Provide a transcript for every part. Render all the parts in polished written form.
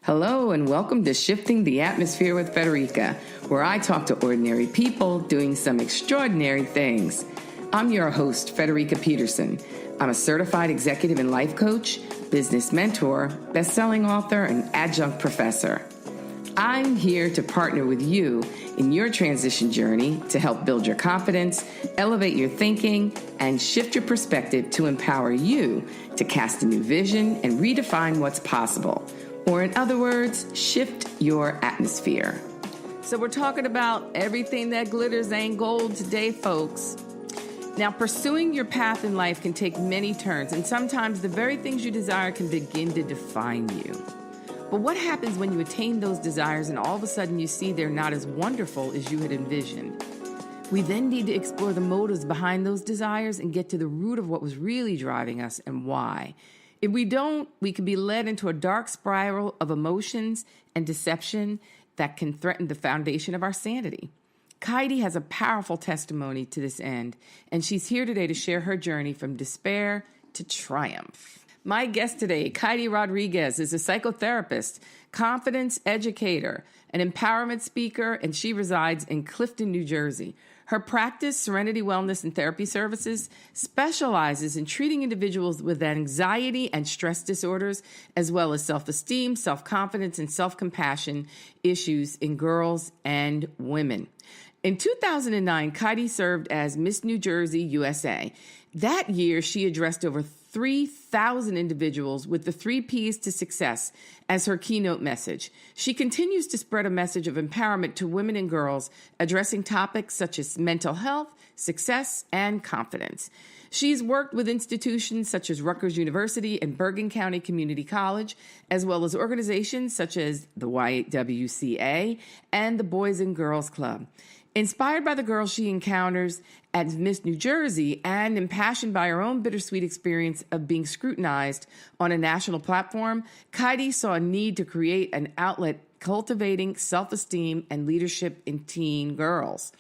Hello and welcome to Shifting the Atmosphere with Federica, where I talk to ordinary people doing some extraordinary things. I'm your host, Federica Peterson. I'm a certified executive and life coach, business mentor, best-selling author, and adjunct professor. I'm here to partner with you in your transition journey to help build your confidence, elevate your thinking, and shift your perspective to empower you to cast a new vision and redefine what's possible. Or in other words, shift your atmosphere. So we're talking about everything that glitters ain't gold today, folks. Now, pursuing your path in life can take many turns, and sometimes the very things you desire can begin to define you. But what happens when you attain those desires and all of a sudden you see they're not as wonderful as you had envisioned? We then need to explore the motives behind those desires and get to the root of what was really driving us and why. If we don't, we can be led into a dark spiral of emotions and deception that can threaten the foundation of our sanity. Kaity has a powerful testimony to this end, and she's here today to share her journey from despair to triumph. My guest today, Kaity Rodriguez, is a psychotherapist, confidence educator, an empowerment speaker, and she resides in Clifton, New Jersey. Her practice, Serenity Wellness and Therapy Services, specializes in treating individuals with anxiety and stress disorders, as well as self-esteem, self-confidence, and self-compassion issues in girls and women. In 2009, Kaity served as Miss New Jersey, USA. That year, she addressed over 3,000 individuals with the 3 Ps to success as her keynote message. She continues to spread a message of empowerment to women and girls, addressing topics such as mental health, success, and confidence. She's worked with institutions such as Rutgers University and Bergen County Community College, as well as organizations such as the YWCA and the Boys and Girls Club. Inspired by the girls she encounters at Miss New Jersey and impassioned by her own bittersweet experience of being scrutinized on a national platform, Kaity saw a need to create an outlet cultivating self-esteem and leadership in teen girls.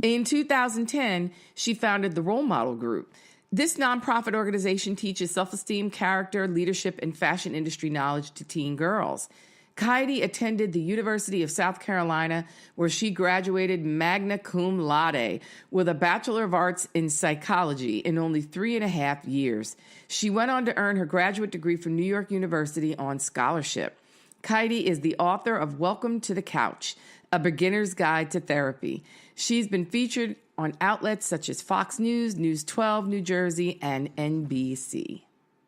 In 2010, she founded the Role Model Group. This nonprofit organization teaches self-esteem, character, leadership, and fashion industry knowledge to teen girls. Kaity attended the University of South Carolina, where she graduated magna cum laude with a Bachelor of Arts in Psychology in only 3.5 years. She went on to earn her graduate degree from New York University on scholarship. Kaity is the author of Welcome to the Couch, A Beginner's Guide to Therapy. She's been featured on outlets such as Fox News, News 12 New Jersey, and NBC.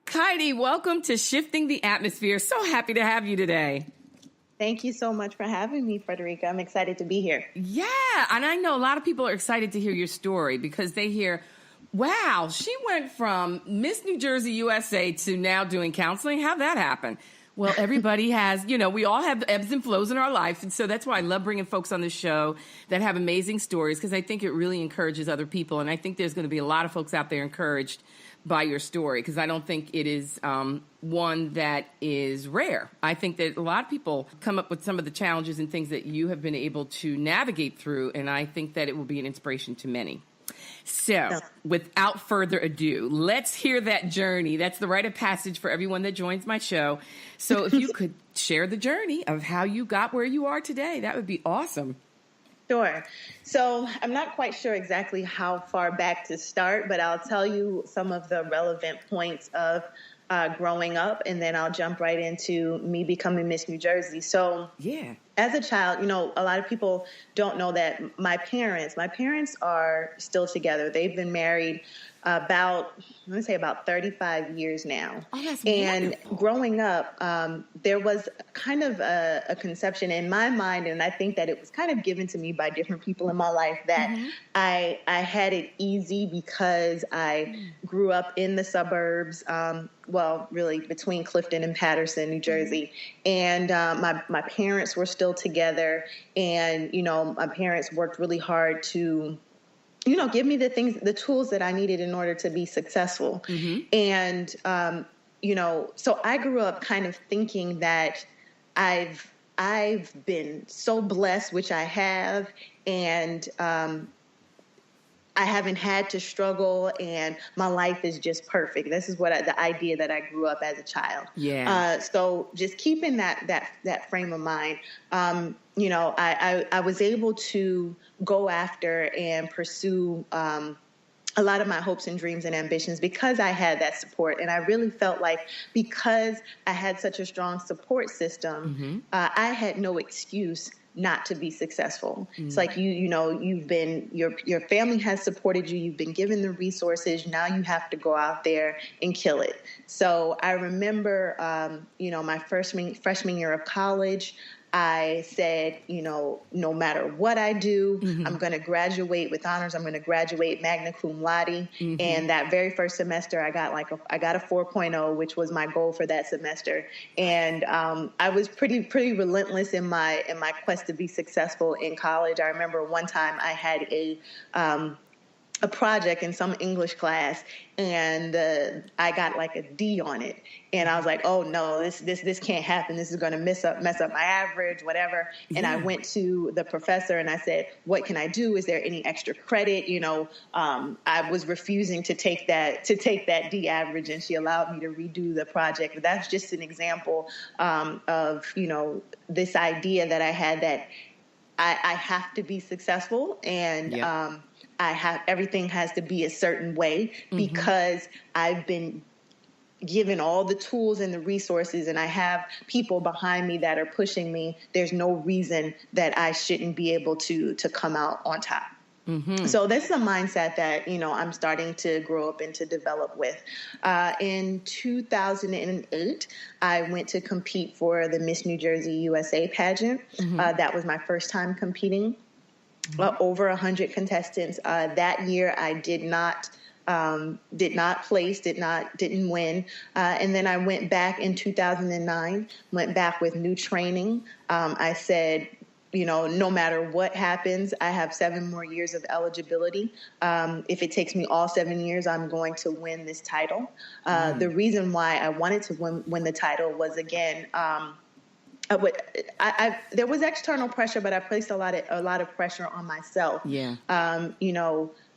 Kaity, welcome to Shifting the Atmosphere. So happy to have you today. Thank you so much for having me, Frederica. I'm excited to be here. Yeah, and I know a lot of people are excited to hear your story because they hear, wow, she went from Miss New Jersey, USA to now doing counseling. How'd that happen? Well, everybody has, we all have ebbs and flows in our life. And so that's why I love bringing folks on the show that have amazing stories, because I think it really encourages other people. And I think there's going to be a lot of folks out there encouraged by your story, because I don't think it is one that is rare. I think that a lot of people come up with some of the challenges and things that you have been able to navigate through, and I think that it will be an inspiration to many. So, without further ado, let's hear that journey. That's the rite of passage for everyone that joins my show. So if you could share the journey of how you got where you are today, that would be awesome. Sure. So I'm not quite sure exactly how far back to start, but I'll tell you some of the relevant points of growing up, and then I'll jump right into me becoming Miss New Jersey. So as a child, a lot of people don't know that my parents are still together. They've been married about 35 years now. Oh, that's and wonderful. Growing up, there was kind of a conception in my mind, and I think that it was kind of given to me by different people in my life, that I had it easy because I grew up in the suburbs, really between Clifton and Paterson, New Jersey. And my parents were still together, and, my parents worked really hard to give me the tools that I needed in order to be successful. And, so I grew up kind of thinking that I've been so blessed, which I have. And, I haven't had to struggle, and my life is just perfect. This is the idea that I grew up as a child. Yeah. So just keeping that frame of mind, I was able to go after and pursue a lot of my hopes and dreams and ambitions because I had that support. And I really felt like because I had such a strong support system, I had no excuse not to be successful. It's like, you've been, your family has supported you. You've been given the resources. Now you have to go out there and kill it. So I remember, my freshman year of college, I said, no matter what I do, I'm going to graduate with honors. I'm going to graduate magna cum laude. And that very first semester, I got a 4.0, which was my goal for that semester. And I was pretty relentless in my quest to be successful in college. I remember one time I had a project in some English class, and I got like a D on it. And I was like, oh no, this can't happen. This is going to mess up my average, whatever. And I went to the professor and I said, what can I do? Is there any extra credit? I was refusing to take that D average, and she allowed me to redo the project. But that's just an example of, this idea that I had that I have to be successful, and everything has to be a certain way because I've been given all the tools and the resources, and I have people behind me that are pushing me. There's no reason that I shouldn't be able to come out on top. So this is a mindset that, I'm starting to grow up and to develop with. In 2008, I went to compete for the Miss New Jersey USA pageant. That was my first time competing. Over 100 contestants. That year, I did not place, didn't win. And then I went back in 2009, went back with new training. I said, no matter what happens, I have 7 more years of eligibility. If it takes me all 7 years, I'm going to win this title. The reason why I wanted to win the title was, again, there was external pressure, but I placed a lot of pressure on myself. Yeah.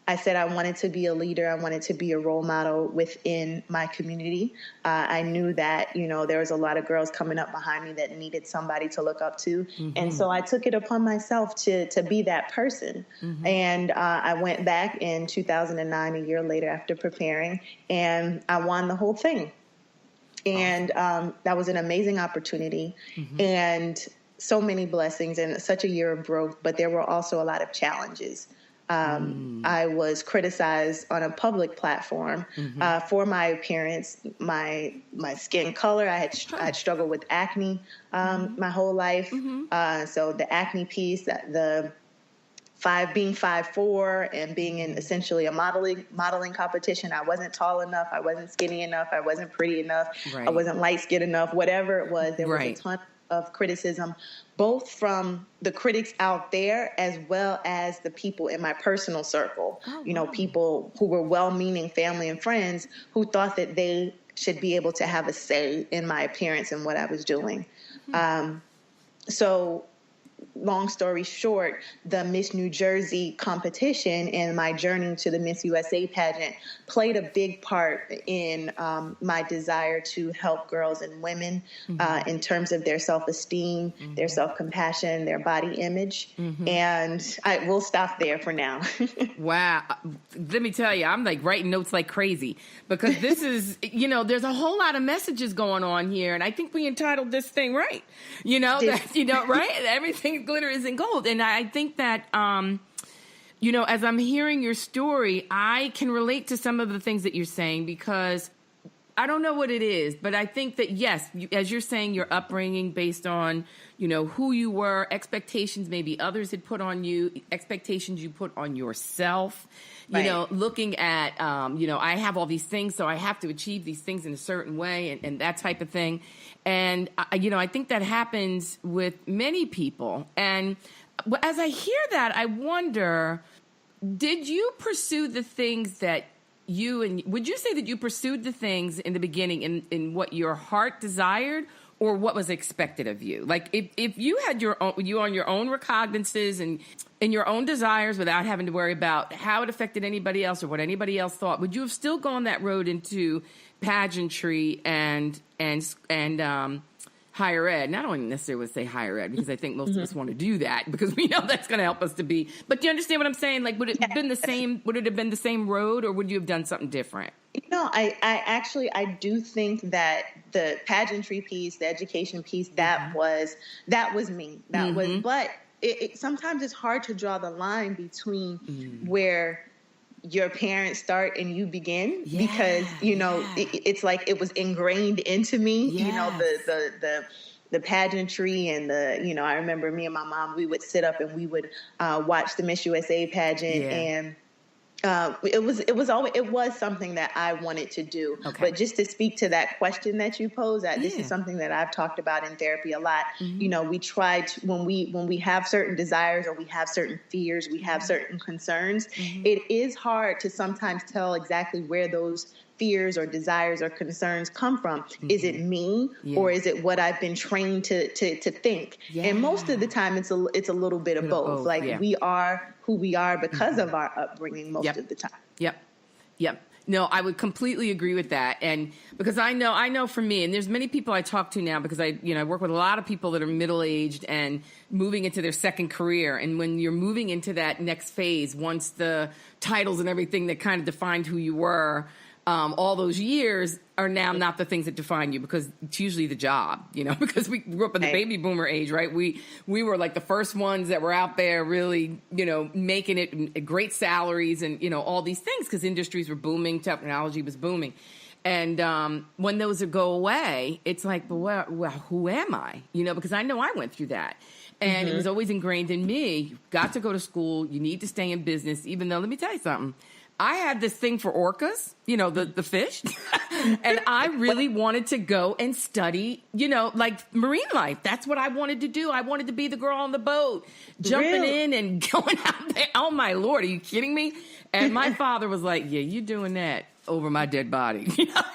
I said I wanted to be a leader. I wanted to be a role model within my community. I knew that, there was a lot of girls coming up behind me that needed somebody to look up to. And so I took it upon myself to be that person. And I went back in 2009, a year later after preparing, and I won the whole thing. And that was an amazing opportunity and so many blessings and such a year of growth. But there were also a lot of challenges. I was criticized on a public platform for my appearance, my skin color. I had struggled with acne my whole life. So the acne piece, being 5'4" and being in essentially a modeling competition, I wasn't tall enough, I wasn't skinny enough, I wasn't pretty enough, I wasn't light skinned enough, whatever it was. There was a ton of criticism, both from the critics out there as well as the people in my personal circle. People who were well-meaning family and friends who thought that they should be able to have a say in my appearance and what I was doing. So long story short, the Miss New Jersey competition and my journey to the Miss USA pageant played a big part in my desire to help girls and women in terms of their self-esteem, their self-compassion, their body image. And I will stop there for now. Wow. Let me tell you, I'm like writing notes like crazy because this is, there's a whole lot of messages going on here. And I think we entitled this thing right. Right? Everything glitter isn't gold. And I think that, as I'm hearing your story, I can relate to some of the things that you're saying because I don't know what it is, but I think that, yes, as you're saying, your upbringing based on, who you were, expectations maybe others had put on you, expectations you put on yourself, looking at, I have all these things, so I have to achieve these things in a certain way and that type of thing. And, I think that happens with many people. And as I hear that, I wonder, did you pursue the things that would you say that you pursued the things in the beginning in what your heart desired, or what was expected of you? Like if you had you on your own recognizances and your own desires without having to worry about how it affected anybody else or what anybody else thought, would you have still gone that road into pageantry and higher ed? And I don't necessarily would say higher ed because I think most of us want to do that because we know that's going to help us to be. But do you understand what I'm saying? Like, would it have been the same? Would it have been the same road, or would you have done something different? I do think that the pageantry piece, the education piece, that was me. That was, but sometimes it's hard to draw the line between where your parents start and you begin because it's like it was ingrained into me. The pageantry and I remember me and my mom, we would sit up and we would watch the Miss USA pageant and it was something that I wanted to do. Okay. But just to speak to that question that you posed, this is something that I've talked about in therapy a lot. We try to, when we have certain desires or we have certain fears, we have certain concerns, it is hard to sometimes tell exactly where those fears or desires or concerns come from. Is it me or is it what I've been trained to think? And most of the time it's a little bit of both. We are who we are because of our upbringing most of the time. Yep. No, I would completely agree with that. And because I know for me, and there's many people I talk to now because I work with a lot of people that are middle-aged and moving into their second career. And when you're moving into that next phase, once the titles and everything that kind of defined who you were, all those years are now not the things that define you because it's usually the job, because we grew up in the baby boomer age, right? We were like the first ones that were out there really, making it great salaries and, all these things because industries were booming, technology was booming. And when those go away, it's like, well, who am I? Because I know I went through that. And it was always ingrained in me. You've got to go to school. You need to stay in business, even though, let me tell you something. I had this thing for orcas, the fish, and I really wanted to go and study, like marine life. That's what I wanted to do. I wanted to be the girl on the boat, jumping in and going out there. Oh, my Lord, are you kidding me? And my father was like, yeah, you're doing that over my dead body.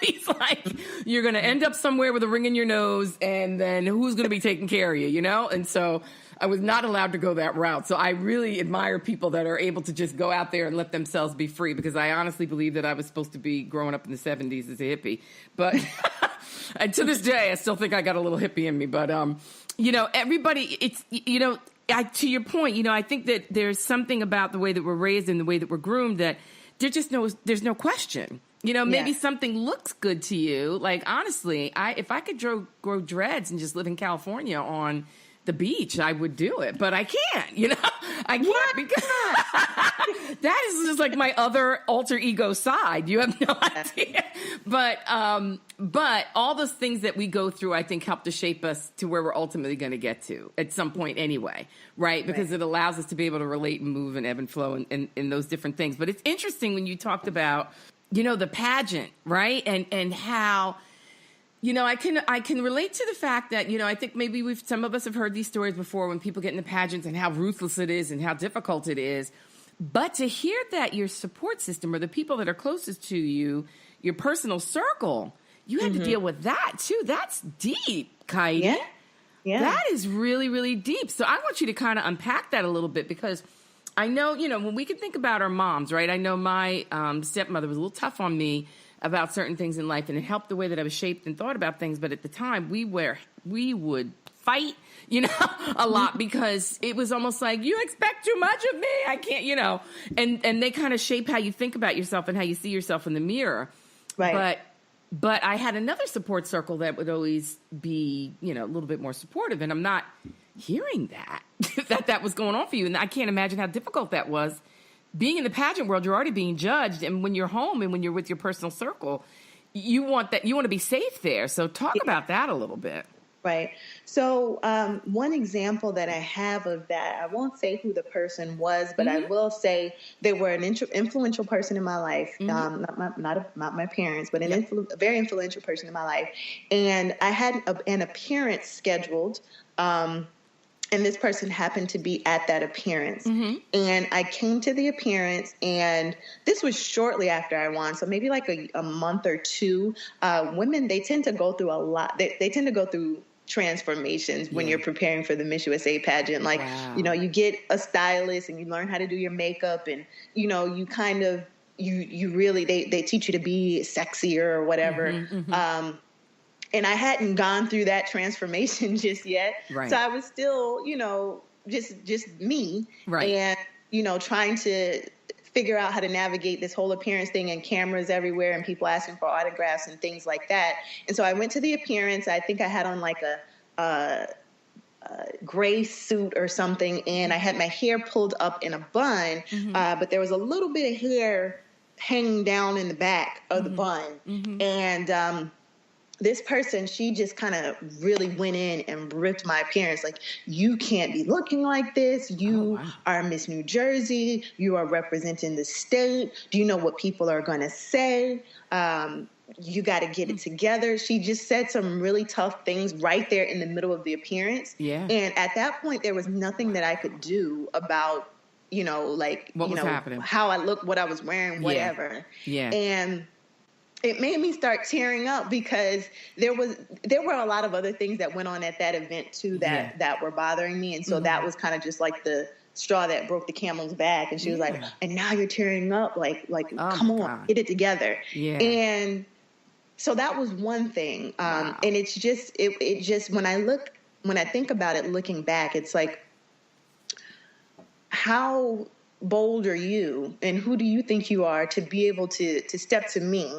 He's like, you're going to end up somewhere with a ring in your nose, and then who's going to be taking care of you, And so I was not allowed to go that route. So I really admire people that are able to just go out there and let themselves be free because I honestly believe that I was supposed to be growing up in the 70s as a hippie. But and to this day, I still think I got a little hippie in me. But, everybody, it's, to your point, I think that there's something about the way that we're raised and the way that we're groomed that there's no question. Maybe something looks good to you. Like, honestly, if I could grow dreads and just live in California on the beach, I would do it, but I can't, I can't because that is just like my other alter ego side. You have no idea. But all those things that we go through, I think help to shape us to where we're ultimately going to get to at some point anyway. Right. Because it allows us to be able to relate and move and ebb and flow in those different things. But it's interesting when you talked about, the pageant, right. And how, I can relate to the fact that, I think maybe some of us have heard these stories before when people get into pageants and how ruthless it is and how difficult it is. But to hear that your support system or the people that are closest to you, your personal circle, you had to deal with that too. That's deep, Kaity. Yeah. That is really, really deep. So I want you to kind of unpack that a little bit because I know, when we can think about our moms, right? I know my stepmother was a little tough on me about certain things in life, and it helped the way that I was shaped and thought about things. But at the time, we would fight, a lot because it was almost like, you expect too much of me. I can't, and they kind of shape how you think about yourself and how you see yourself in the mirror. Right. But I had another support circle that would always be, a little bit more supportive. And I'm not hearing that was going on for you. And I can't imagine how difficult that was. Being in the pageant world, you're already being judged. And when you're home and when you're with your personal circle, you want to be safe there. So talk about that a little bit. Right. So one example that I have of that, I won't say who the person was, but I will say they were an influential person in my life. Not my parents, but a very influential person in my life. And I had an appearance scheduled. And this person happened to be at that appearance. And I came to the appearance, and this was shortly after I won. So maybe like a month or two. Women, they tend to go through a lot. They tend to go through transformations when you're preparing for the Miss USA pageant. Like, you get a stylist and you learn how to do your makeup, and, you kind of, you really, they teach you to be sexier or whatever. And I hadn't gone through that transformation just yet. Right. So I was still, just me. Right. And, trying to figure out how to navigate this whole appearance thing, and cameras everywhere and people asking for autographs and things like that. And so I went to the appearance. I think I had on like a gray suit or something, and I had my hair pulled up in a bun, but there was a little bit of hair hanging down in the back of the bun. And this person, she just kind of really went in and ripped my appearance. Like, you can't be looking like this. You are Miss New Jersey. You are representing the state. Do you know what people are going to say? You got to get it together. She just said some really tough things right there in the middle of the appearance. Yeah. And at that point, there was nothing that I could do about, happening, how I looked, what I was wearing, whatever. Yeah. And it made me start tearing up, because there were a lot of other things that went on at that event too that were bothering me. And so that was kind of just like the straw that broke the camel's back. And she was like, and now you're tearing up, like, come on, get it together. Yeah. And so that was one thing. And it's just, it just, when I think about it, looking back, it's like, how bold are you, and who do you think you are to be able to step to me?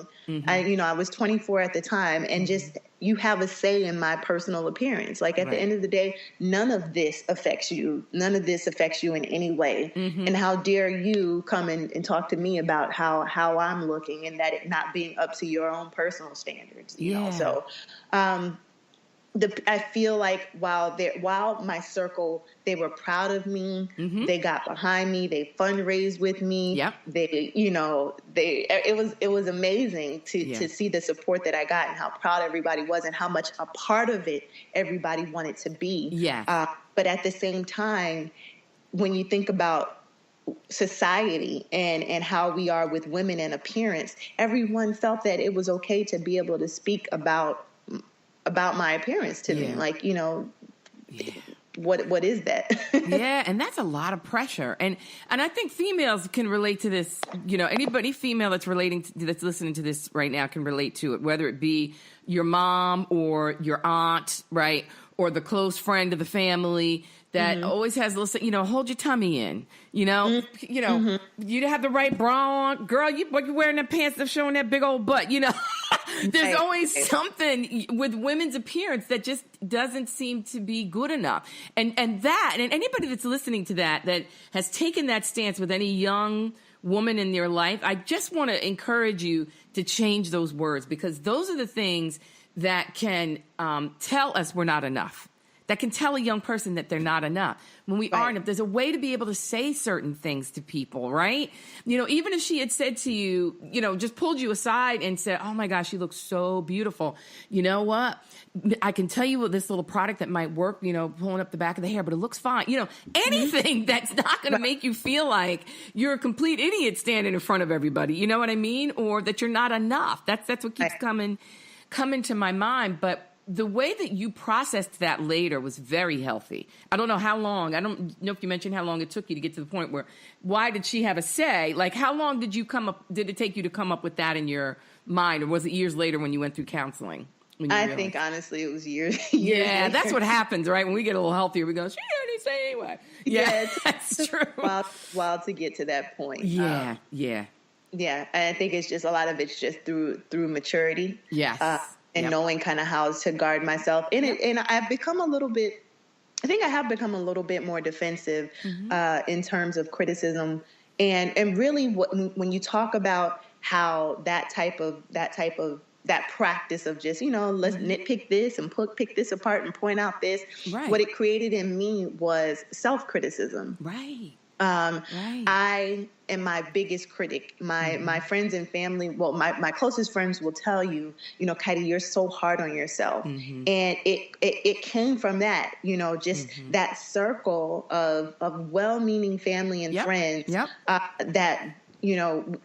I was 24 at the time, and just, you have a say in my personal appearance. Like, at the end of the day, none of this affects you. None of this affects you in any way. And how dare you come and talk to me about how I'm looking, and that it not being up to your own personal standards. You know? So, I feel like while my circle, they were proud of me, they got behind me, they fundraised with me. Yep. It was amazing to see the support that I got, and how proud everybody was, and how much a part of it everybody wanted to be. Yeah. But at the same time, when you think about society and how we are with women and appearance, everyone felt that it was okay to be able to speak about my appearance to me. Like, what is that? Yeah. And that's a lot of pressure. And I think females can relate to this. Anybody female that's that's listening to this right now can relate to it, whether it be your mom or your aunt, right? Or the close friend of the family that always has a little, hold your tummy in, you have the right bra on. Girl, you're wearing the pants that's showing that big old butt, There's always something with women's appearance that just doesn't seem to be good enough. And anybody that's listening to that has taken that stance with any young woman in their life, I just want to encourage you to change those words, because those are the things that can tell us we're not enough. That can tell a young person that they're not enough when we aren't enough. There's a way to be able to say certain things to people, right? Even if she had said to you, just pulled you aside and said, oh my gosh, you look so beautiful. You know what? I can tell you this little product that might work, pulling up the back of the hair, but it looks fine. Anything that's not going to make you feel like you're a complete idiot standing in front of everybody. You know what I mean? Or that you're not enough. That's what keeps coming to my mind. But the way that you processed that later was very healthy. I don't know how long. I don't know if you mentioned how long it took you to get to the point where, why did she have a say? Like, how long did it take you to come up with that in your mind? Or was it years later when you went through counseling? I think, honestly, it was years yeah, later. That's what happens, right? When we get a little healthier, we go, she didn't say anyway. Yeah, that's true. While to get to that point. Yeah. Yeah, and I think it's just, a lot of it's just through maturity. Yes. And knowing kind of how to guard myself. And I've become I have become a little bit more defensive in terms of criticism. And really when you talk about how that practice of just, let's nitpick this and pick this apart and point out this, what it created in me was self-criticism. Right. I am my biggest critic. My friends and family, my closest friends will tell you, Kaity, you're so hard on yourself. And it came from that, just that circle of well-meaning family and friends that,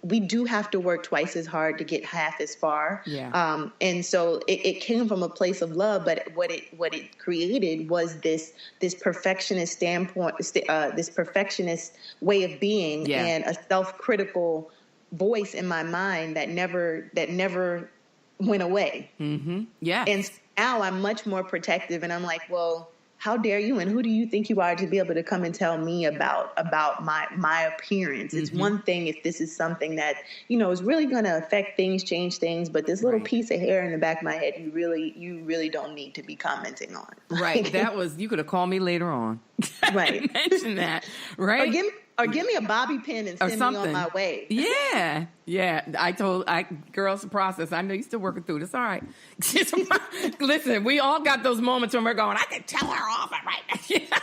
we do have to work twice as hard to get half as far. Yeah. And so it came from a place of love, but what it created was this perfectionist standpoint, this perfectionist way of being, and a self-critical voice in my mind that never went away. Mm-hmm. Yeah. And now I'm much more protective, and I'm like, well, how dare you? And who do you think you are to be able to come and tell me about my appearance? It's one thing if this is something that, is really going to affect things, change things, but this little piece of hair in the back of my head, you really don't need to be commenting on. Right. You could have called me later on. Right. Mention that. Right. Or give me a bobby pin and send me on my way. Yeah. Yeah. Girls, the process. I know you're still working through this. All right. Listen, we all got those moments when we're going, I can tell her off right now.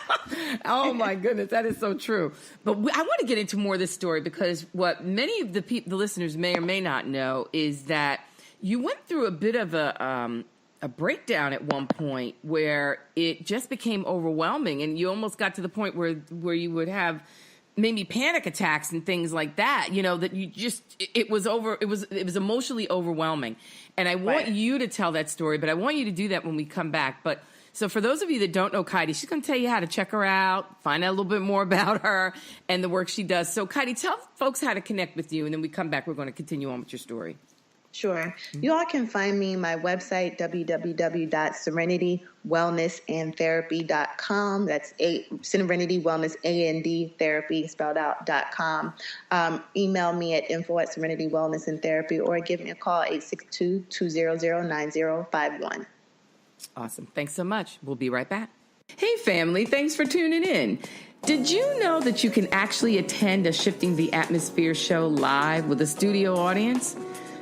Oh my goodness. That is so true. But I want to get into more of this story because what many of the listeners may or may not know is that you went through a bit of a breakdown at one point where it just became overwhelming, and you almost got to the point where you would have maybe panic attacks and things like that, that you just, it was emotionally overwhelming. And I want you to tell that story, but I want you to do that when we come back. But so for those of you that don't know Kaity, she's going to tell you how to check her out, find out a little bit more about her and the work she does. So Kaity, tell folks how to connect with you, and then we come back. We're going to continue on with your story. Sure. You all can find me my website, www.serenitywellnessandtherapy.com. That's Serenity Wellness, A-N-D, therapy, spelled out, .com. Email me at info@serenitywellnessandtherapy, or give me a call, 862-200-9051. Awesome. Thanks so much. We'll be right back. Hey, family. Thanks for tuning in. Did you know that you can actually attend a Shifting the Atmosphere show live with a studio audience?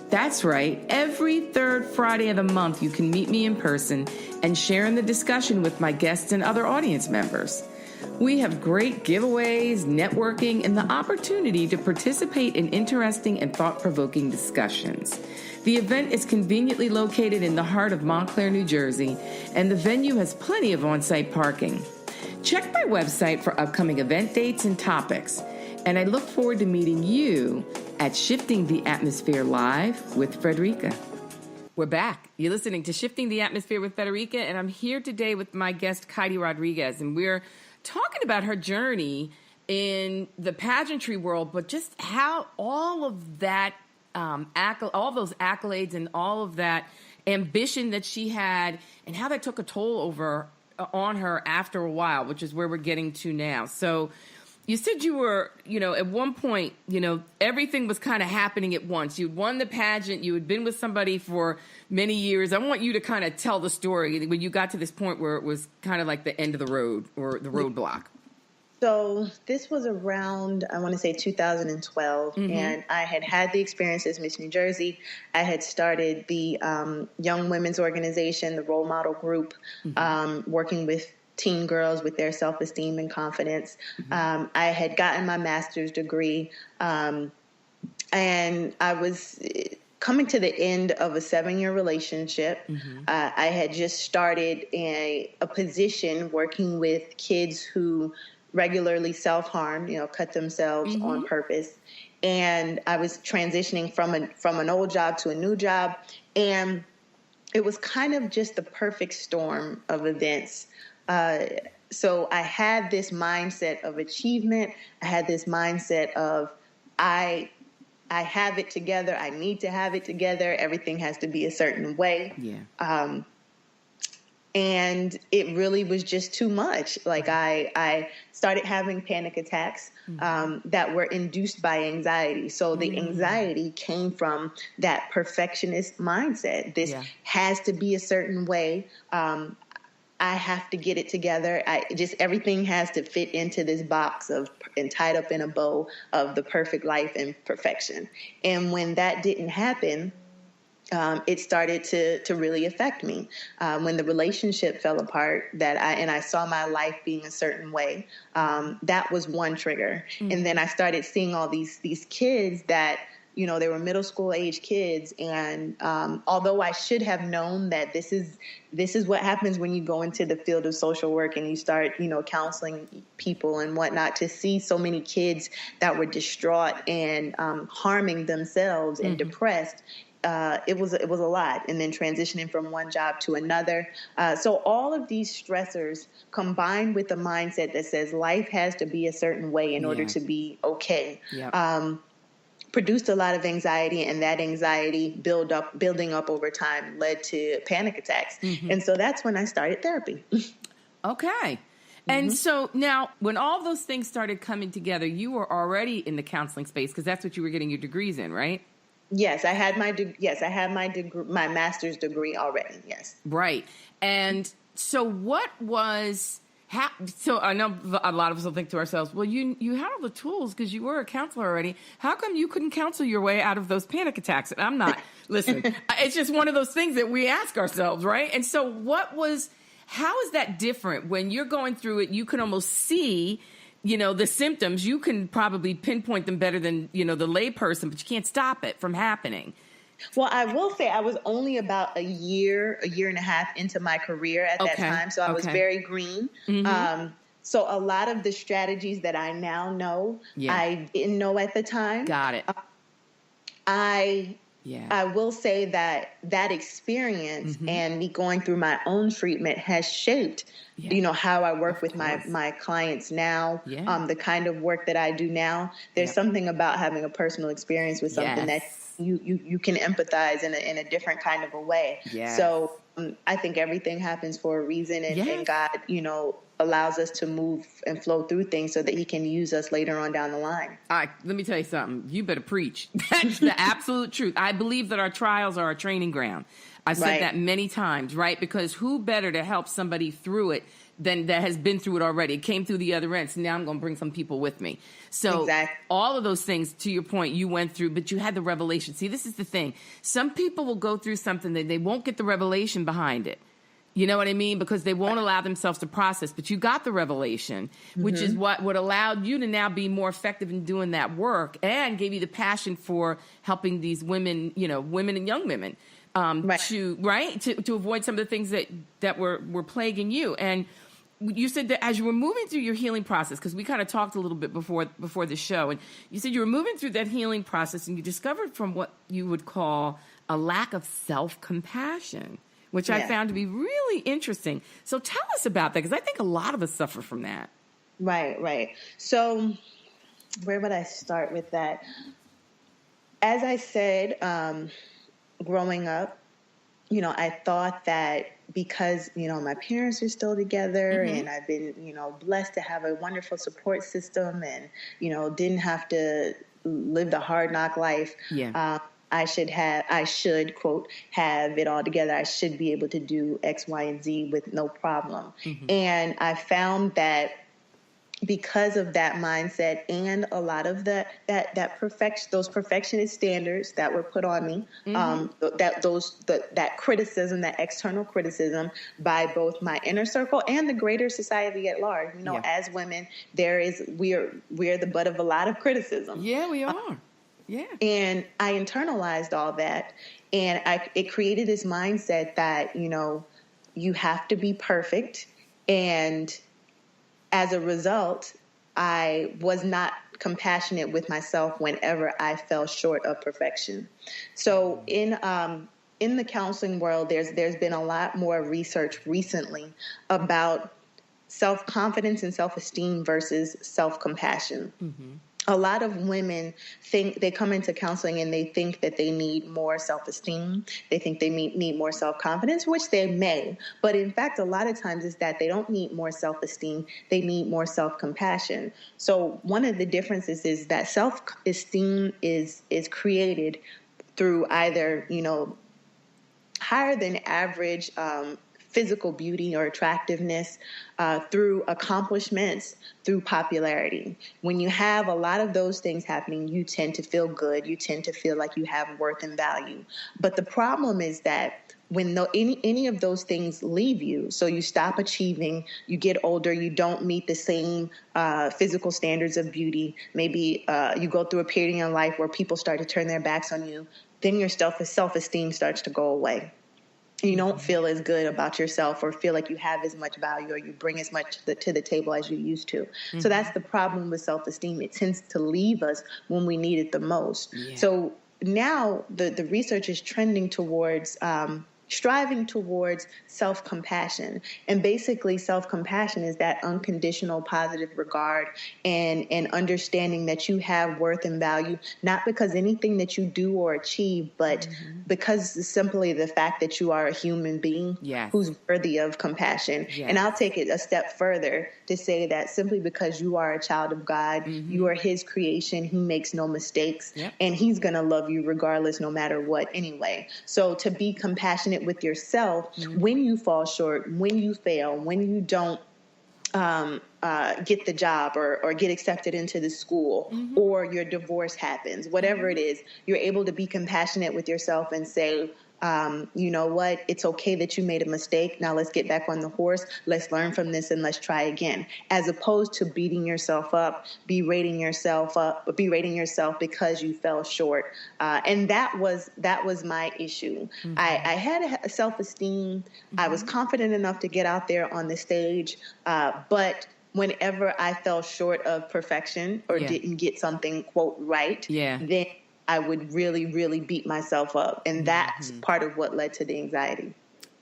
That's right. Every third Friday of the month, you can meet me in person and share in the discussion with my guests and other audience members. We have great giveaways, networking, and the opportunity to participate in interesting and thought-provoking discussions. The event is conveniently located in the heart of Montclair, New Jersey, and the venue has plenty of on-site parking. Check my website for upcoming event dates and topics, and I look forward to meeting you at Shifting the Atmosphere Live with Frederica. We're back. You're listening to Shifting the Atmosphere with Frederica, and I'm here today with my guest, Kaity Rodriguez, and we're talking about her journey in the pageantry world, but just how all of that, all those accolades and all of that ambition that she had, and how that took a toll on her after a while, which is where we're getting to now. So you said you were, at one point, everything was kind of happening at once. You'd won the pageant. You had been with somebody for many years. I want you to kind of tell the story when you got to this point where it was kind of like the end of the road or the roadblock. So this was around, I want to say 2012, and I had the experience as Miss New Jersey. I had started the Young Women's Organization, the role model group, working with teen girls with their self-esteem and confidence. I had gotten my master's degree, and I was coming to the end of a 7-year relationship. I had just started a position working with kids who regularly self-harm, cut themselves on purpose. And I was transitioning from an old job to a new job. And it was kind of just the perfect storm of events. So I had this mindset of achievement. I had this mindset of I have it together. I need to have it together. Everything has to be a certain way. Yeah. And it really was just too much. Like I started having panic attacks that were induced by anxiety. So the anxiety came from that perfectionist mindset. This has to be a certain way. I have to get it together. Everything has to fit into this box and tied up in a bow of the perfect life and perfection. And when that didn't happen, it started to really affect me. When the relationship fell apart, and I saw my life being a certain way, that was one trigger. And then I started seeing all these kids that they were middle school age kids. And although I should have known that this is what happens when you go into the field of social work and you start, counseling people and whatnot, to see so many kids that were distraught and harming themselves and depressed, it was a lot. And then transitioning from one job to another. So all of these stressors combined with the mindset that says life has to be a certain way in order to be okay, produced a lot of anxiety, and that anxiety building up over time led to panic attacks. And so that's when I started therapy. Okay. And so now when all those things started coming together, you were already in the counseling space because that's what you were getting your degrees in, right? Yes, I had my my master's degree already. Yes. Right. And so what was so I know a lot of us will think to ourselves, well, you had all the tools because you were a counselor already. How come you couldn't counsel your way out of those panic attacks? And I'm not. Listen, it's just one of those things that we ask ourselves, right? And so how is that different when you're going through it? You can almost see the symptoms. You can probably pinpoint them better than, the layperson, but you can't stop it from happening. Well, I will say I was only about a year and a half into my career at that time. So I was very green. So a lot of the strategies that I now know, I didn't know at the time. Got it. I will say that experience and me going through my own treatment has shaped, how I work with my clients now, the kind of work that I do now. There's something about having a personal experience with something that you can empathize in a different kind of a way. Yes. So I think everything happens for a reason, and God, allows us to move and flow through things so that he can use us later on down the line. All right, let me tell you something. You better preach. That's the absolute truth. I believe that our trials are our training ground. I've said that many times, right? Because who better to help somebody through it than that has been through it already? It came through the other end, so now I'm going to bring some people with me. So all of those things, to your point, you went through, but you had the revelation. See, this is the thing. Some people will go through something that they won't get the revelation behind it. You know what I mean? Because they won't allow themselves to process. But you got the revelation, which is what allowed you to now be more effective in doing that work and gave you the passion for helping these women, women and young women to avoid some of the things that were plaguing you. And you said that as you were moving through your healing process, because we kind of talked a little bit before the show, and you said you were moving through that healing process and you discovered from what you would call a lack of self-compassion, which I found to be really interesting. So tell us about that, because I think a lot of us suffer from that. Right. So where would I start with that? As I said, growing up, I thought that because, my parents are still together and I've been, blessed to have a wonderful support system and, didn't have to live the hard knock life. I should, quote, have it all together. I should be able to do X, Y, and Z with no problem. And I found that because of that mindset and a lot of those perfectionist standards that were put on me, that criticism, that external criticism by both my inner circle and the greater society at large. As women, we are the butt of a lot of criticism. Yeah, we are. Yeah. And I internalized all that, and it created this mindset that, you have to be perfect. And as a result, I was not compassionate with myself whenever I fell short of perfection. So in the counseling world, there's been a lot more research recently about self-confidence and self-esteem versus self-compassion. A lot of women think they come into counseling and they think that they need more self-esteem. They think they need more self-confidence, which they may. But in fact, a lot of times is that they don't need more self-esteem. They need more self-compassion. So one of the differences is that self-esteem is created through either, higher than average physical beauty or attractiveness, through accomplishments, through popularity. When you have a lot of those things happening, you tend to feel good. You tend to feel like you have worth and value. But the problem is that when any of those things leave you, so you stop achieving, you get older, you don't meet the same physical standards of beauty, maybe you go through a period in your life where people start to turn their backs on you, then your self-esteem starts to go away. You don't feel as good about yourself or feel like you have as much value or you bring as much to the table as you used to. Mm-hmm. So that's the problem with self-esteem. It tends to leave us when we need it the most. Yeah. So now the research is trending towards striving towards self-compassion. And basically self-compassion is that unconditional positive regard and understanding that you have worth and value, not because anything that you do or achieve, but because simply the fact that you are a human being who's worthy of compassion. Yes. And I'll take it a step further to say that simply because you are a child of God, you are his creation, he makes no mistakes, and he's going to love you regardless, no matter what anyway. So to be compassionate with yourself when you fall short, when you fail, when you don't get the job or get accepted into the school or your divorce happens, whatever it is, you're able to be compassionate with yourself and say, you know what, it's okay that you made a mistake. Now let's get back on the horse. Let's learn from this and let's try again. As opposed to beating yourself up, berating yourself because you fell short. And that was my issue. I had a self-esteem. I was confident enough to get out there on the stage. But whenever I fell short of perfection or didn't get something, quote, right, then I would really, really beat myself up. And that's part of what led to the anxiety.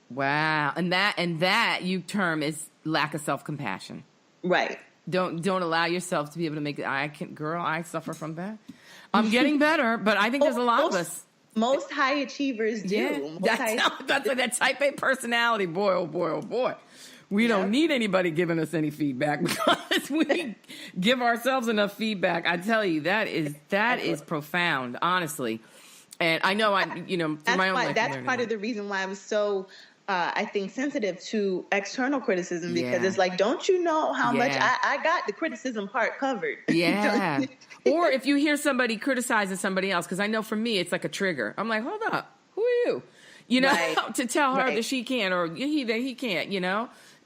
Wow. And that you term is lack of self-compassion. Right. Don't allow yourself to be able to make it. I suffer from that. I'm getting better, but I think there's a lot of us. Most high achievers do. Yeah, that's that type A personality. Boy, oh boy, oh boy. We don't need anybody giving us any feedback because we give ourselves enough feedback. I tell you, that is profound, honestly. And I know through my own life. That's part of the reason why I'm so, I think, sensitive to external criticism, because it's like, don't you know how much I got the criticism part covered? Yeah. Or if you hear somebody criticizing somebody else, because I know for me, it's like a trigger. I'm like, hold up, who are you? To tell her that she can't or that he can't,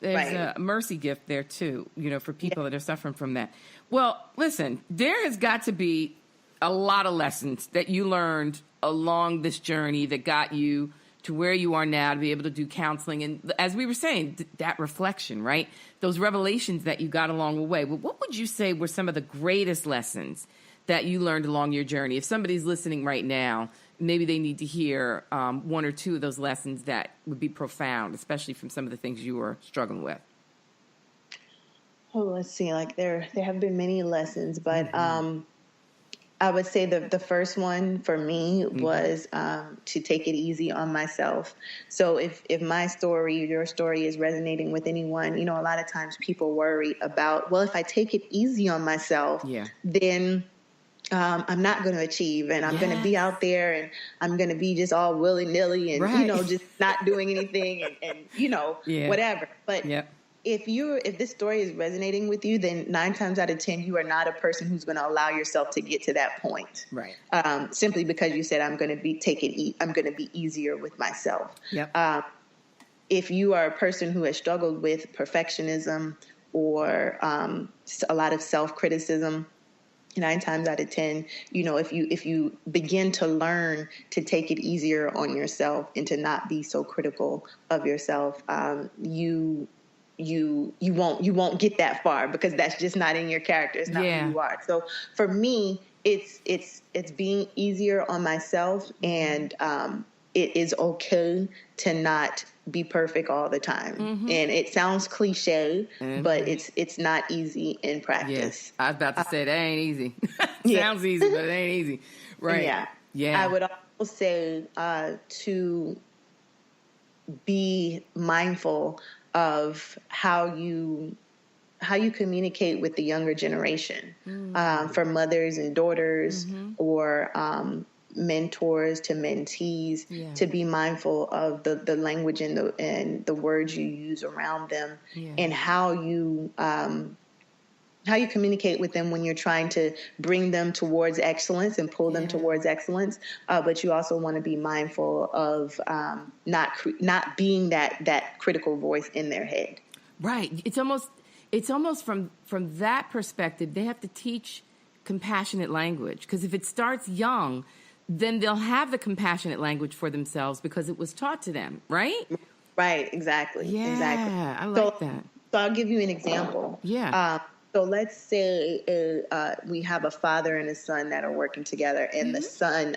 There's a mercy gift there, too, for people that are suffering from that. Well, listen, there has got to be a lot of lessons that you learned along this journey that got you to where you are now to be able to do counseling. And as we were saying, that reflection, right? Those revelations that you got along the way. Well, what would you say were some of the greatest lessons that you learned along your journey? If somebody's listening right now, maybe they need to hear one or two of those lessons that would be profound, especially from some of the things you were struggling with. Oh, let's see. Like there have been many lessons, but I would say the first one for me was to take it easy on myself. So if my story, your story is resonating with anyone, a lot of times people worry about, well, if I take it easy on myself, then I'm not going to achieve, and I'm going to be out there, and I'm going to be just all willy-nilly and, just not doing anything and whatever. But if this story is resonating with you, then 9 times out of 10, you are not a person who's going to allow yourself to get to that point. Right. Simply because you said, I'm going to be easier with myself. Yep. If you are a person who has struggled with perfectionism or a lot of self-criticism, 9 times out of 10, if you begin to learn to take it easier on yourself and to not be so critical of yourself, you won't get that far, because that's just not in your character. It's not who you are. So for me, it's being easier on myself, and it is okay to not be perfect all the time. And it sounds cliche, but it's not easy in practice. Yes. I was about to say that ain't easy. Sounds easy, but it ain't easy. Right. Yeah. I would also say to be mindful of how you communicate with the younger generation, for mothers and daughters, or mentors to mentees, to be mindful of the language and the words you use around them, and how communicate with them when you're trying to bring them towards excellence and pull them towards excellence. But you also want to be mindful of not being that critical voice in their head. Right. It's almost from that perspective, they have to teach compassionate language, because if it starts young, then they'll have the compassionate language for themselves because it was taught to them, right? Right, exactly. Yeah, exactly. I like that. So I'll give you an example. Yeah. So let's say we have a father and a son that are working together, and the son,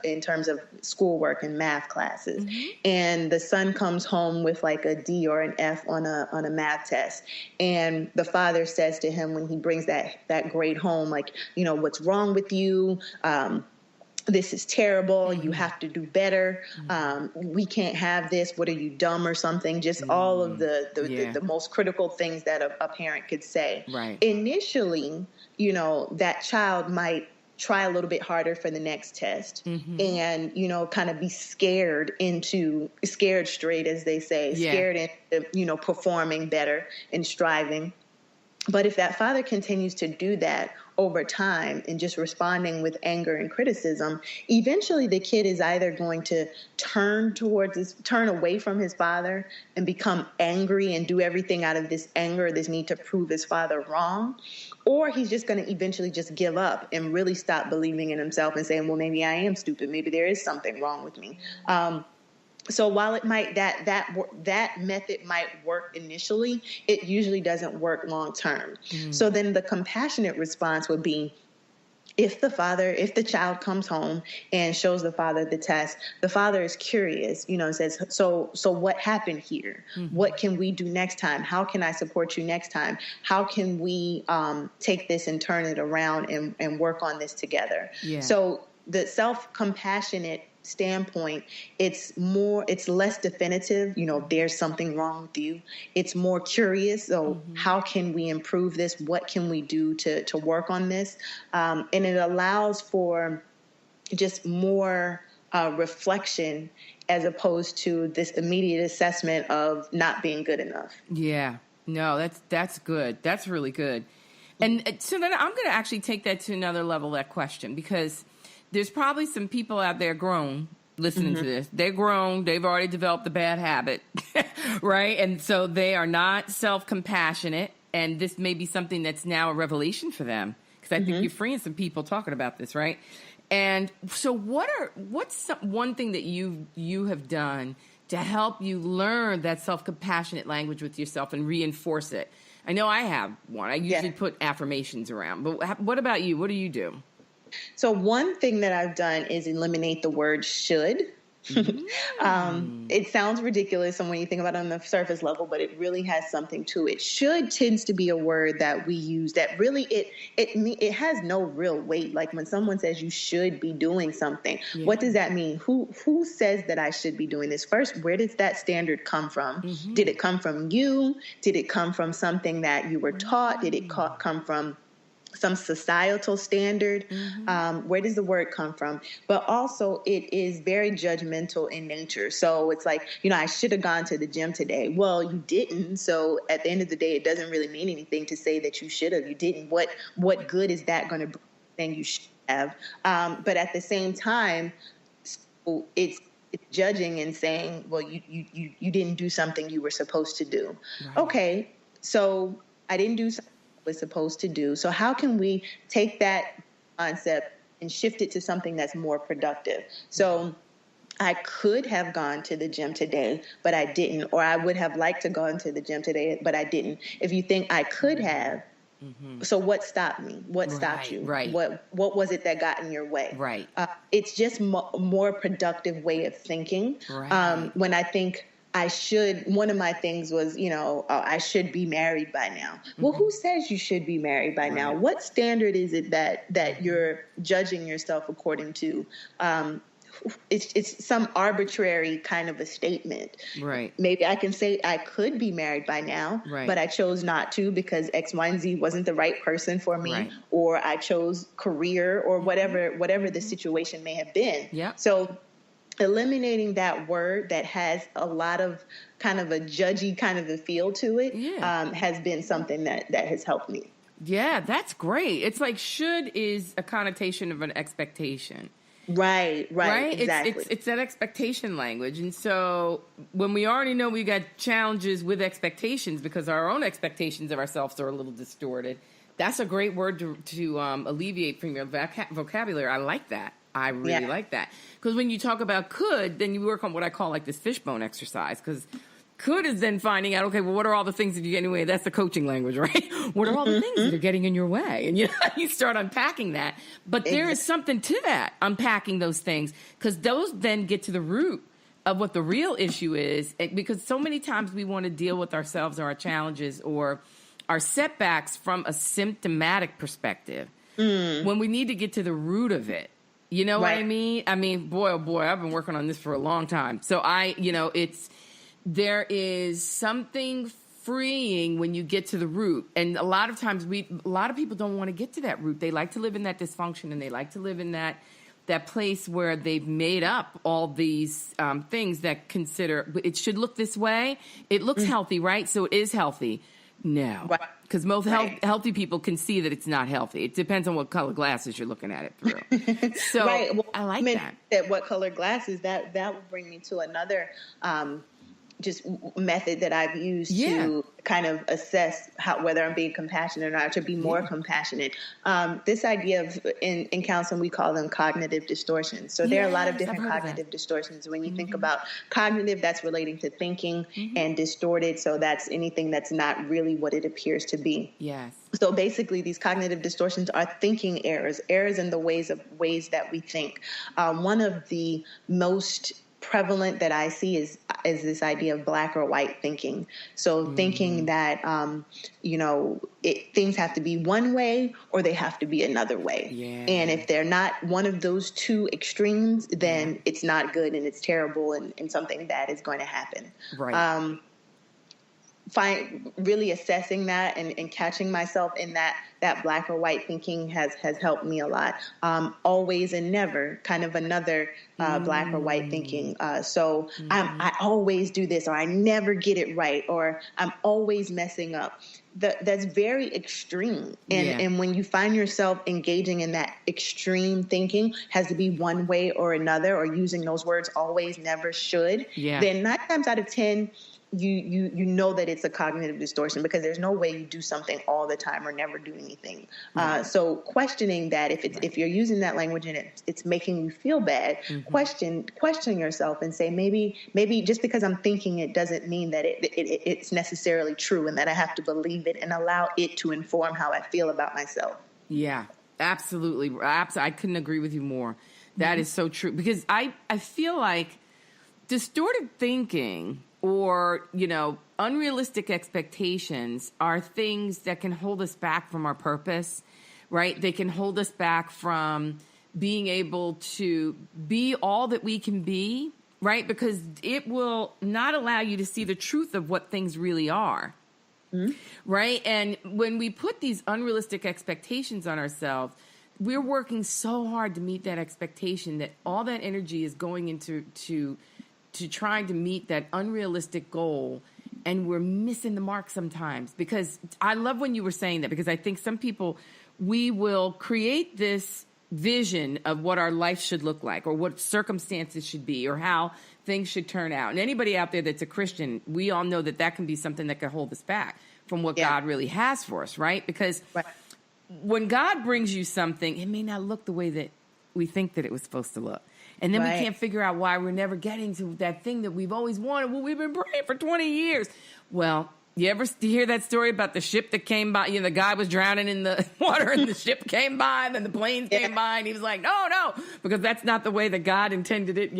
in terms of schoolwork and math classes, and the son comes home with like a D or an F on a math test, and the father says to him when he brings that grade home, like, what's wrong with you? This is terrible. You have to do better. We can't have this. What are you, dumb or something? Just all of the most critical things that a parent could say. Right. Initially, that child might try a little bit harder for the next test and, kind of be scared straight, as they say, scared into, performing better and striving. But if that father continues to do that over time and just responding with anger and criticism, eventually the kid is either going to turn away from his father and become angry and do everything out of this anger, this need to prove his father wrong, or he's just going to eventually just give up and really stop believing in himself and saying, well, maybe I am stupid. Maybe there is something wrong with me. So while it might that method might work initially, it usually doesn't work long term. So then the compassionate response would be, if the child comes home and shows the father the test, the father is curious, and says, so what happened here? What can we do next time? How can I support you next time? How can we take this and turn it around and work on this together? Yeah. So the self-compassionate standpoint, it's less definitive, there's something wrong with you. It's more curious. So how can we improve this? What can we do to work on this? And it allows for just more reflection as opposed to this immediate assessment of not being good enough. Yeah, no, that's good. That's really good. And so then I'm going to actually take that to another level, that question, because there's probably some people out there grown listening to this. They're grown. They've already developed a bad habit, right? And so they are not self-compassionate. And this may be something that's now a revelation for them, because I think you're freeing some people talking about this, right? And so what's one thing that you have done to help you learn that self-compassionate language with yourself and reinforce it? I know I have one. I usually put affirmations around. But what about you? What do you do? So one thing that I've done is eliminate the word should. It sounds ridiculous when you think about it on the surface level, but it really has something to it. Should tends to be a word that we use that really it has no real weight. Like when someone says you should be doing something, what does that mean? Who says that I should be doing this? First, where does that standard come from? Did it come from you? Did it come from something that you were taught? Did it come from some societal standard? Where does the word come from? But also it is very judgmental in nature. So it's like, I should have gone to the gym today. Well, you didn't. So at the end of the day, it doesn't really mean anything to say that you should have. You didn't. What good is that going to bring? Then you should have. But at the same time, so it's judging and saying, well, you didn't do something you were supposed to do. Right. Okay. So I didn't do something was supposed to do. So how can we take that concept and shift it to something that's more productive? So I could have gone to the gym today, but I didn't. Or I would have liked to go to the gym today, but I didn't. If you think I could have, so what stopped me? What stopped you? Right. What was it that got in your way? Right. It's just more productive way of thinking. Right. When I think I should, one of my things was, I should be married by now. Well, who says you should be married by now? What standard is it that you're judging yourself according to? It's some arbitrary kind of a statement. Right. Maybe I can say I could be married by now, but I chose not to because X, Y, and Z wasn't the right person for me, or I chose career or whatever the situation may have been. Yeah. So eliminating that word that has a lot of kind of a judgy kind of a feel to it has been something that has helped me. Yeah, that's great. It's like should is a connotation of an expectation. Right, exactly. It's that expectation language. And so when we already know we got challenges with expectations because our own expectations of ourselves are a little distorted, that's a great word to alleviate from your vocabulary. I like that. I really like that. Because when you talk about could, then you work on what I call like this fishbone exercise. Because could is then finding out, okay, well, what are all the things that you get anyway? That's the coaching language, right? What are all the things that are getting in your way? And you start unpacking that. But there is something to that, unpacking those things, because those then get to the root of what the real issue is. Because so many times we want to deal with ourselves or our challenges or our setbacks from a symptomatic perspective when we need to get to the root of it. You know what I mean? I mean, boy, oh boy, I've been working on this for a long time. So there is something freeing when you get to the root. And a lot of times a lot of people don't want to get to that root. They like to live in that dysfunction and they like to live in that place where they've made up all these things that consider it should look this way. It looks healthy, right? So it is healthy. No, because most healthy people can see that it's not healthy. It depends on what color glasses you're looking at it through. So Well, I like that. What color glasses, that will bring me to another just method that I've used to kind of assess whether I'm being compassionate or not, to be more compassionate. This idea of in counseling, we call them cognitive distortions. So there are a lot of different cognitive distortions. When you think about cognitive, that's relating to thinking, and distorted. So that's anything that's not really what it appears to be. Yes. So basically, these cognitive distortions are thinking errors in the ways that we think. One of the most prevalent that I see is this idea of black or white thinking. So thinking that, things have to be one way or they have to be another way. Yeah. And if they're not one of those two extremes, then it's not good and it's terrible and something bad is going to happen. Right. Really assessing that and catching myself in that black or white thinking has helped me a lot. Always and never, kind of another black or white thinking. So I always do this, or I never get it right, or I'm always messing up. That's very extreme. And when you find yourself engaging in that extreme thinking, has to be one way or another, or using those words always, never, should, then 9 times out of 10, you know that it's a cognitive distortion, because there's no way you do something all the time or never do anything. So questioning that, if you're using that language and it's making you feel bad, question yourself and say, maybe just because I'm thinking it doesn't mean that it's necessarily true, and that I have to believe it and allow it to inform how I feel about myself. Yeah, absolutely. I couldn't agree with you more. That is so true, because I feel like distorted thinking or, unrealistic expectations are things that can hold us back from our purpose, right? They can hold us back from being able to be all that we can be, right? Because it will not allow you to see the truth of what things really are, right? And when we put these unrealistic expectations on ourselves, we're working so hard to meet that expectation that all that energy is going into trying to meet that unrealistic goal, and we're missing the mark sometimes. Because I love when you were saying that, because I think some people, we will create this vision of what our life should look like, or what circumstances should be, or how things should turn out. And anybody out there that's a Christian, we all know that can be something that can hold us back from what God really has for us, right? Because when God brings you something, it may not look the way that we think that it was supposed to look. And then we can't figure out why we're never getting to that thing that we've always wanted. Well, we've been praying for 20 years. Well, you ever hear that story about the ship that came by? The guy was drowning in the water and the ship came by, and then the planes came by, and he was like, no, because that's not the way that God intended it.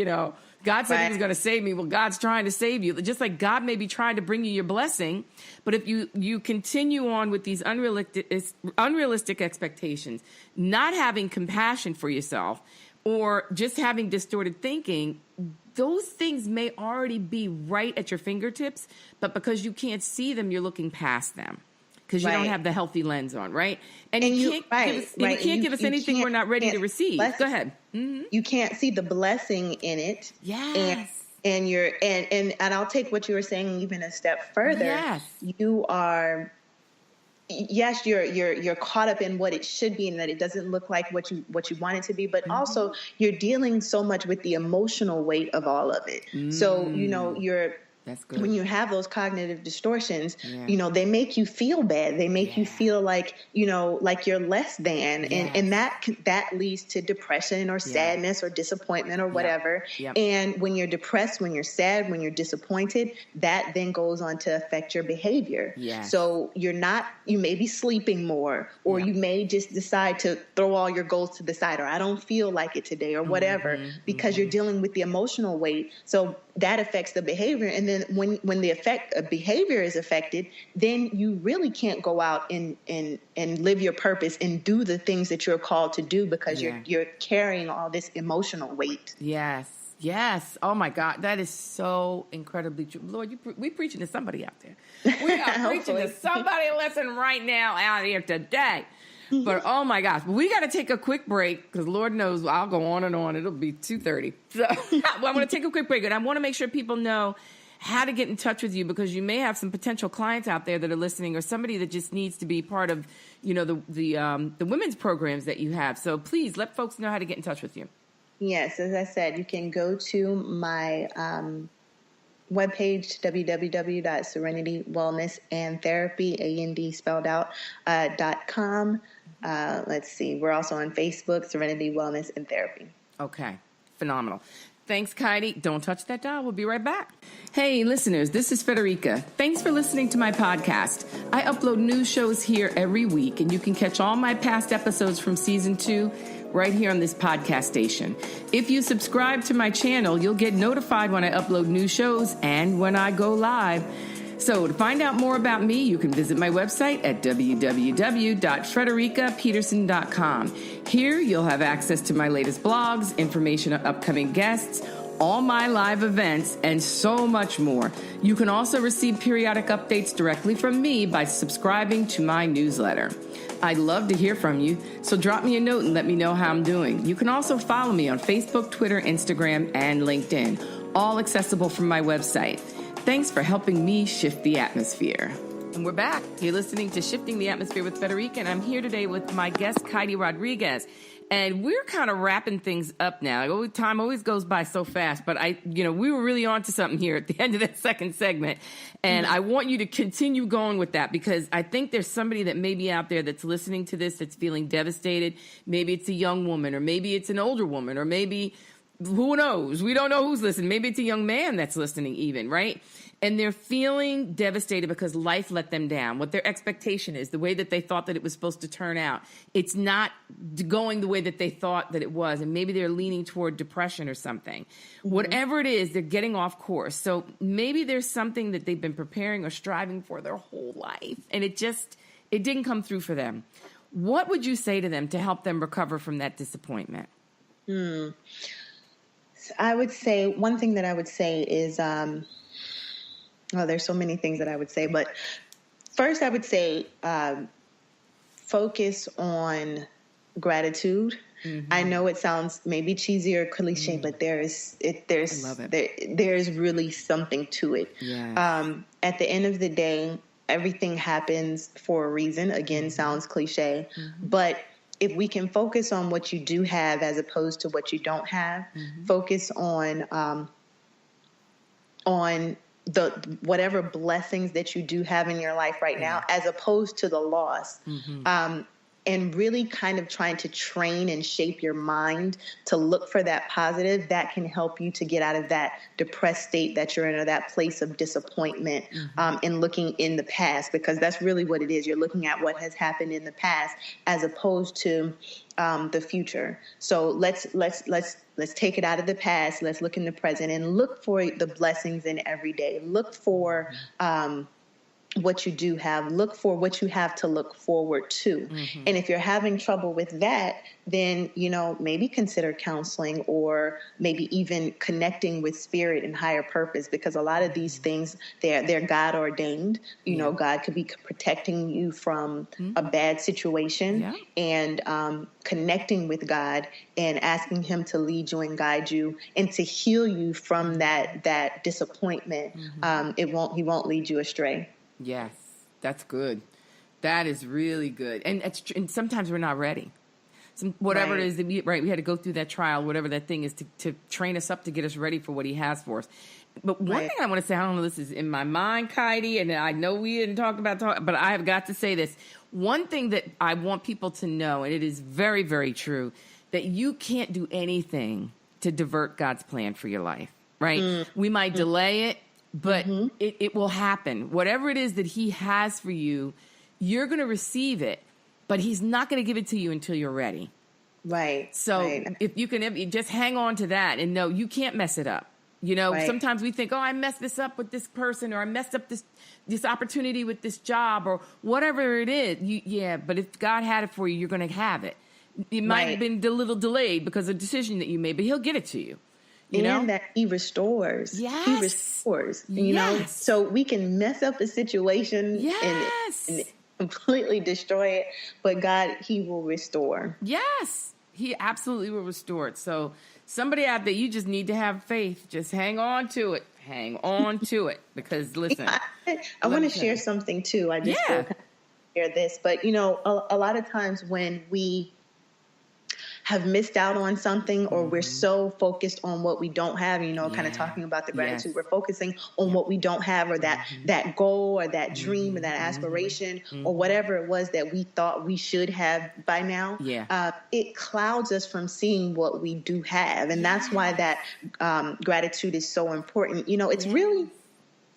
God said he was going to save me. Well, God's trying to save you. Just like God may be trying to bring you your blessing. But if you continue on with these unrealistic expectations, not having compassion for yourself, or just having distorted thinking, those things may already be right at your fingertips, but because you can't see them, you're looking past them because you don't have the healthy lens on, right? And you can't give us anything we're not ready to receive. Go ahead. You can't see the blessing in it. Yes. And I'll take what you were saying even a step further. Yes. You are yes, you're caught up in what it should be and that it doesn't look like what you want it to be, but also you're dealing so much with the emotional weight of all of it. So, That's good. when you have those cognitive distortions, they make you feel bad. They make you feel like, like you're less than. And that leads to depression or sadness or disappointment or whatever. And when you're depressed, when you're sad, when you're disappointed, that then goes on to affect your behavior. So you may be sleeping more, or you may just decide to throw all your goals to the side, or I don't feel like it today or whatever, because you're dealing with the emotional weight. So that affects the behavior. And then when the behavior is affected, then you really can't go out and live your purpose and do the things that you're called to do, because you're carrying all this emotional weight. Yes. Oh my God. That is so incredibly true. Lord, we preaching to somebody out there. We are preaching to somebody listening right now out here today. But oh my gosh, we got to take a quick break, because Lord knows I'll go on and on. It'll be 2:30. So I'm going to take a quick break, and I want to make sure people know how to get in touch with you, because you may have some potential clients out there that are listening, or somebody that just needs to be part of, the women's programs that you have. So please let folks know how to get in touch with you. Yes, as I said, you can go to my webpage, www.serenitywellnessandtherapy.com. Let's see. We're also on Facebook, Serenity Wellness and Therapy. Okay. Phenomenal. Thanks, Kaity. Don't touch that dial. We'll be right back. Hey, listeners, this is Federica. Thanks for listening to my podcast. I upload new shows here every week, and you can catch all my past episodes from season 2 right here on this podcast station. If you subscribe to my channel, you'll get notified when I upload new shows and when I go live. So to find out more about me, you can visit my website at www.fredericapeterson.com. Here, you'll have access to my latest blogs, information on upcoming guests, all my live events, and so much more. You can also receive periodic updates directly from me by subscribing to my newsletter. I'd love to hear from you, so drop me a note and let me know how I'm doing. You can also follow me on Facebook, Twitter, Instagram, and LinkedIn, all accessible from my website. Thanks for helping me shift the atmosphere. And we're back. You're listening to Shifting the Atmosphere with Federica, and I'm here today with my guest, Kaity Rodriguez. And we're kind of wrapping things up now. Time always goes by so fast, but we were really on to something here at the end of that second segment. And I want you to continue going with that, because I think there's somebody that may be out there that's listening to this that's feeling devastated. Maybe it's a young woman, or maybe it's an older woman, or maybe, who knows? We don't know who's listening. Maybe it's a young man that's listening even, right? And they're feeling devastated because life let them down. What their expectation is, the way that they thought that it was supposed to turn out, it's not going the way that they thought that it was. And maybe they're leaning toward depression or something. Whatever it is, they're getting off course. So maybe there's something that they've been preparing or striving for their whole life, and it didn't come through for them. What would you say to them to help them recover from that disappointment? I would say, one thing that I would say is, there's so many things that I would say, but first I would say focus on gratitude. I know it sounds maybe cheesy or cliche, but there's really something to it. At the end of the day, everything happens for a reason. Again, sounds cliche, but if we can focus on what you do have as opposed to what you don't have, focus on the whatever blessings that you do have in your life right now, as opposed to the loss. And really kind of trying to train and shape your mind to look for that positive that can help you to get out of that depressed state that you're in, or that place of disappointment, and looking in the past, because that's really what it is. You're looking at what has happened in the past as opposed to the future. So let's take it out of the past. Let's look in the present and look for the blessings in every day. Look for what you do have. Look for what you have to look forward to. And if you're having trouble with that, then, maybe consider counseling, or maybe even connecting with spirit and higher purpose, because a lot of these things, they're God ordained. God could be protecting you from a bad situation, and connecting with God and asking him to lead you and guide you and to heal you from that disappointment. He won't lead you astray. Yes, that's good. That is really good. And sometimes we're not ready. Whatever it is that we had to go through that trial, whatever that thing is to train us up to get us ready for what he has for us. But one thing I want to say, I don't know, this is in my mind, Kaity, and I know we didn't talk about but I have got to say this. One thing that I want people to know, and it is very, very true, that you can't do anything to divert God's plan for your life, right? We might delay it, but it will happen. Whatever it is that he has for you, you're going to receive it, but he's not going to give it to you until you're ready. Right. So if you can just hang on to that and know you can't mess it up. You know, sometimes we think, oh, I messed this up with this person, or I messed up this opportunity with this job, or whatever it is. But if God had it for you, you're going to have it. It might have been a little delayed because of a decision that you made, but he'll get it to you. You know? That he restores. Yes. He restores. You know, so we can mess up a situation and completely destroy it, but God, he will restore. Yes, he absolutely will restore it. So somebody out there, you just need to have faith. Just hang on to it. Hang on to it. Because listen. I want to share something too. I just will share this. But, you know, a lot of times when we have missed out on something, or we're so focused on what we don't have, you know, kind of talking about the gratitude, we're focusing on what we don't have, or that goal, or that dream, or that aspiration, or whatever it was that we thought we should have by now. It clouds us from seeing what we do have. And that's why that gratitude is so important. You know, it's really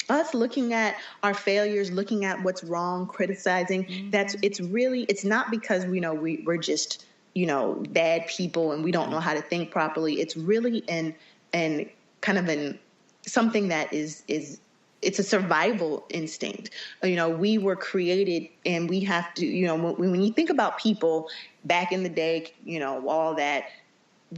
us looking at our failures, looking at what's wrong, criticizing. It's not because, you know, we're just, you know, bad people and we don't know how to think properly. It's really in kind of in something that is it's a survival instinct. You know, we were created, and we have to, you know, when you think about people back in the day, you know, all that,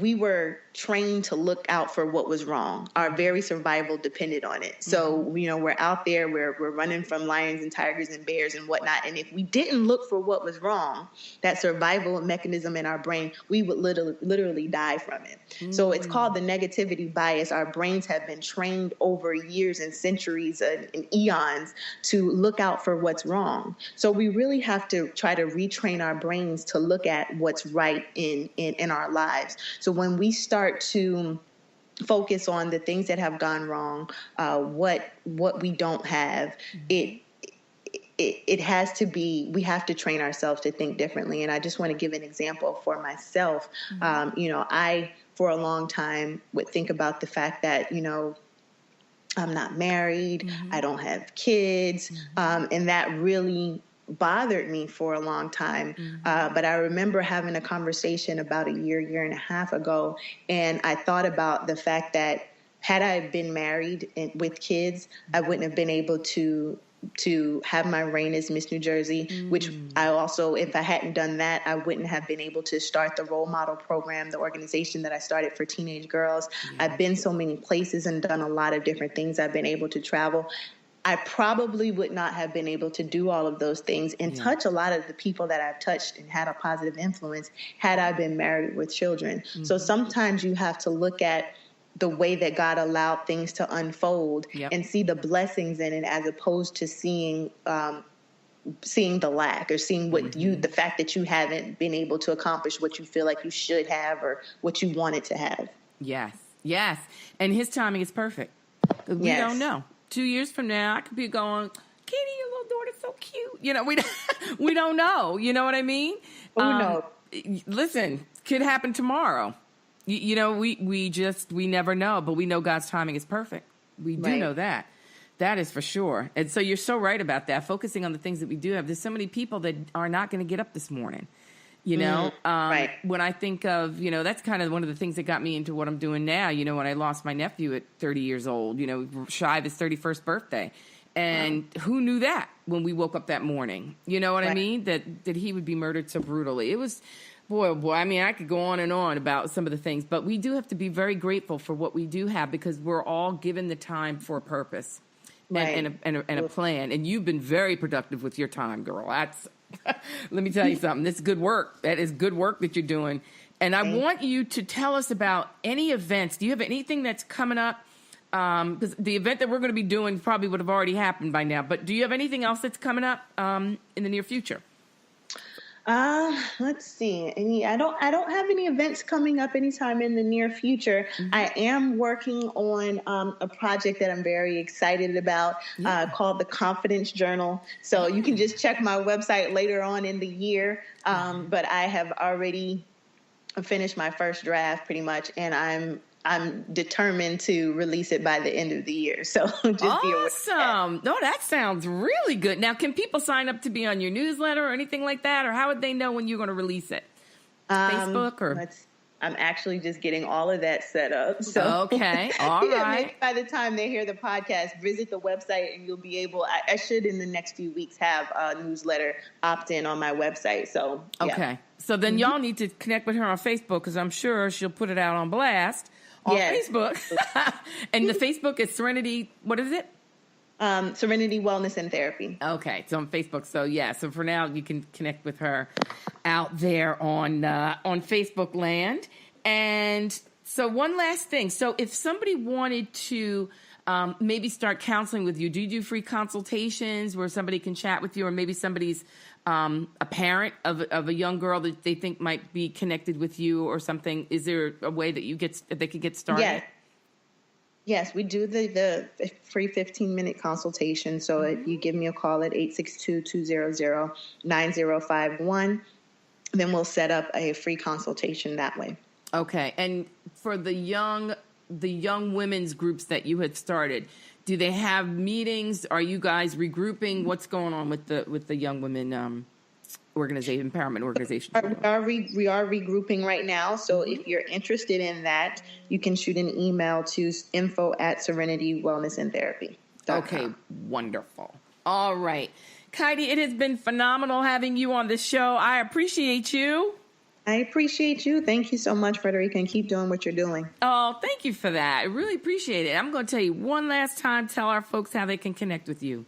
we were trained to look out for what was wrong. Our very survival depended on it. So, you know, we're out there, we're running from lions and tigers and bears and whatnot. And if we didn't look for what was wrong, that survival mechanism in our brain, we would literally die from it. So it's called the negativity bias. Our brains have been trained over years and centuries and eons to look out for what's wrong. So we really have to try to retrain our brains to look at what's right in our lives. So when we start to focus on the things that have gone wrong, what we don't have, it has to be, we have to train ourselves to think differently. And I just want to give an example for myself. You know, I, for a long time, would think about the fact that, you know, I'm not married, I don't have kids, and that really bothered me for a long time. But I remember having a conversation about a year and a half ago, and I thought about the fact that had I been married and with kids, I wouldn't have been able to have my reign as Miss New Jersey, which I also, if I hadn't done that, I wouldn't have been able to start the role model program, the organization that I started for teenage girls. I've been so many places and done a lot of different things. I've been able to travel. I probably would not have been able to do all of those things and touch a lot of the people that I've touched and had a positive influence had I been married with children. So sometimes you have to look at the way that God allowed things to unfold and see the blessings in it, as opposed to seeing the lack, or seeing what the fact that you haven't been able to accomplish what you feel like you should have or what you wanted to have. Yes. And his timing is perfect. We don't know. 2 years from now, I could be going, Kaity, your little daughter's so cute. You know, we don't know. You know what I mean? No. Listen, could happen tomorrow. You know, we never know, but we know God's timing is perfect. We do know that. That is for sure. And so you're so right about that. Focusing on the things that we do have. There's so many people that are not going to get up this morning. You know, when I think of, you know, that's kind of one of the things that got me into what I'm doing now. You know, when I lost my nephew at 30 years old, you know, shy of his 31st birthday. And who knew that when we woke up that morning? You know what I mean? That he would be murdered so brutally. It was, boy. I mean, I could go on and on about some of the things, but we do have to be very grateful for what we do have, because we're all given the time for a purpose and a plan. And you've been very productive with your time, girl. That's... Let me tell you something. This is good work. That is good work that you're doing. And I want you to tell us about any events. Do you have anything that's coming up because the event that we're going to be doing probably would have already happened by now. But do you have anything else that's coming up in the near future? Let's see. I don't have any events coming up anytime in the near future. Mm-hmm. I am working on a project that I'm very excited about called the Confidence Journal. So you can just check my website later on in the year. But I have already finished my first draft pretty much, and I'm determined to release it by the end of the year. So just awesome. No, that sounds really good. Now, can people sign up to be on your newsletter or anything like that? Or how would they know when you're going to release it? Facebook or? I'm actually just getting all of that set up. So okay. All right. Maybe by the time they hear the podcast, visit the website and you'll be able, I should in the next few weeks have a newsletter opt-in on my website. So, yeah. Okay. So then y'all need to connect with her on Facebook because I'm sure she'll put it out on blast. On Facebook. And the Facebook is Serenity, what is it? Serenity Wellness and Therapy. Okay, it's on Facebook. So, so for now, you can connect with her out there on Facebook land. And so one last thing. So if somebody wanted to maybe start counseling with you, do you do free consultations where somebody can chat with you, or maybe somebody's a parent of a young girl that they think might be connected with you or something? Is there a way that they could get started? Yes, we do the free 15-minute consultation. So if you give me a call at 862-200-9051, then we'll set up a free consultation that way. Okay. And for the young women's groups that you had started, do they have meetings? Are you guys regrouping? What's going on with the young women empowerment organization? We are regrouping right now. So if you're interested in that, you can shoot an email to info@serenitywellnessandtherapy.com. Okay, wonderful. All right. Kaity, it has been phenomenal having you on this show. I appreciate you. I appreciate you. Thank you so much, Frederica, and keep doing what you're doing. Oh, thank you for that. I really appreciate it. I'm going to tell you one last time, tell our folks how they can connect with you.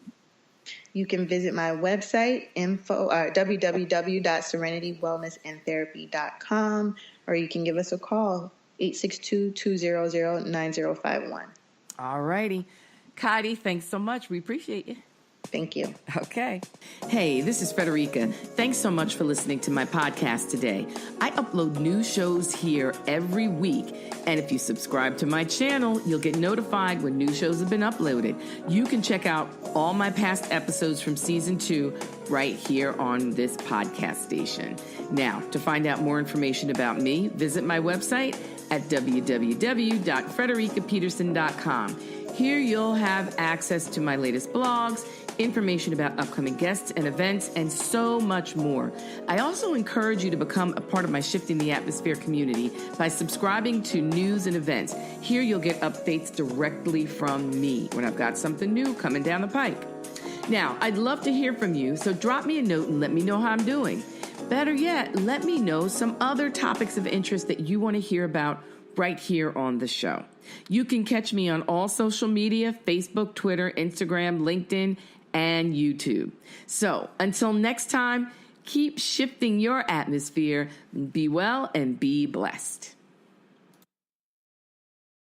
You can visit my website, www.serenitywellnessandtherapy.com, or you can give us a call, 862-200-9051. All righty. Kaity, thanks so much. We appreciate you. Thank you. Okay. Hey, this is Frederica. Thanks so much for listening to my podcast today. I upload new shows here every week. And if you subscribe to my channel, you'll get notified when new shows have been uploaded. You can check out all my past episodes from season 2 right here on this podcast station. Now, to find out more information about me, visit my website at www.fredericapeterson.com. Here you'll have access to my latest blogs, information about upcoming guests and events, and so much more. I also encourage you to become a part of my Shifting the Atmosphere community by subscribing to news and events. Here you'll get updates directly from me when I've got something new coming down the pike. Now, I'd love to hear from you, so drop me a note and let me know how I'm doing. Better yet, let me know some other topics of interest that you want to hear about right here on the show. You can catch me on all social media, Facebook, Twitter, Instagram, LinkedIn, and YouTube. So until next time, keep shifting your atmosphere. Be well and be blessed.